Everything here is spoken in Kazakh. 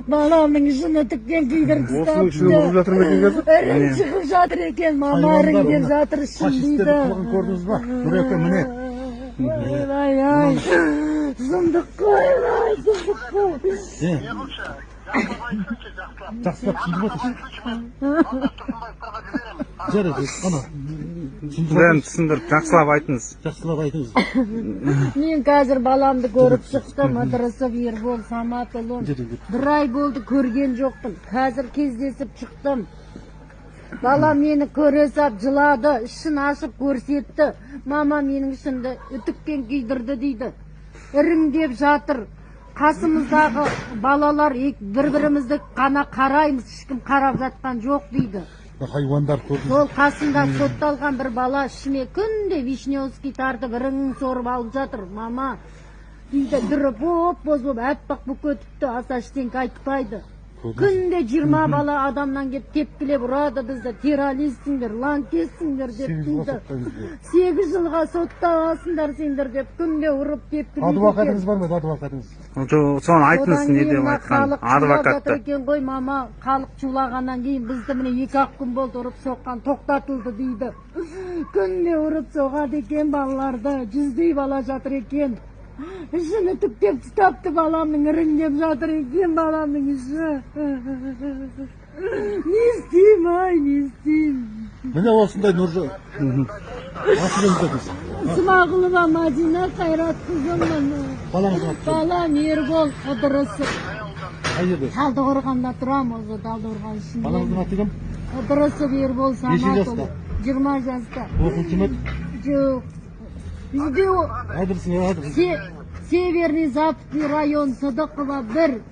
Баламның ішін үтіктен күйдіріп Осының ішіне ұрып жатыр ма екен қазір? ірің шығып жатыр екен, мама ірің деп жатыр ішін дейді. Фашисттерді қылған көрдіңіз ба? Нұрека міне. Ай, сұмдық қой, ай, сұмдық қой. Жақсылап түсіндіріп отырсыз. Жарайды, ана. Бәрін түсіндіріп, жақсылап айтыңыз. Жақсылап айтыңыз. Мен қазір баламды көріп шықтым, ыдырысып Ербол Саматұлын. Бір ай болды көрген жоқпын. Қазір кездесіп шықтым. Балам мені көре сап жылады, ішін ашып көрсетті. Мама менің ішімді үтікпен күйдірді дейді. Іріңдеп жатыр. Қасымыздағы балалар бір-бірімізді қана қараймыз, ешкім қарап жатқан жоқ дейді. Хайуандар көрдіңіз. Сол қасында сотталған бір бала ішіме күнде вишневский тартып іріңін сорып алып жатыр. Мама дейді, дүрі боп-боз болып әппақ бүкетіпті, аса ештеңе айтпайды. Күнде 20 бала адамнан кеп тепкілеп ұрады бізді, террористсіңдер, лаңкессіңдер деп дейді. 8 жылға сотталасыңдар сендер деп күнде ұрып тепкілейді. Адвокатыңыз бар ма, адвокатыңыз? Соны айтыңыз, не деп айтқан адвокатты. Екен ғой, мама, халық чулағаннан кейін бізді міне 2-ақ күн болды ұрып соққан, тоқтатылды дейді. Күнде ұрып соғады екен балаларды, 100-дей бала жатыр екен. Ішін үтіктеп тұтапты, баламның іріңдеп жатыр екен, баламның іші. Не істейм, ай, не істейм. Міне осындай Нұржан. Асылыңыз айтыңыз. Смағұлова Мадина Қайратқызымын. Балаңыз аты? Балам Ербол Ыдырысов. Қай жерде? Талдықорғанда тұрам, осы Талдықорған ішінде. Балаңыздың аты кім? Ыдырысов Ербол Саматұлы. 20 жаста. Оқушы ма? Жоқ. Үйде Адресіңе, адрес. Северный Западный район, Сыдықова 1.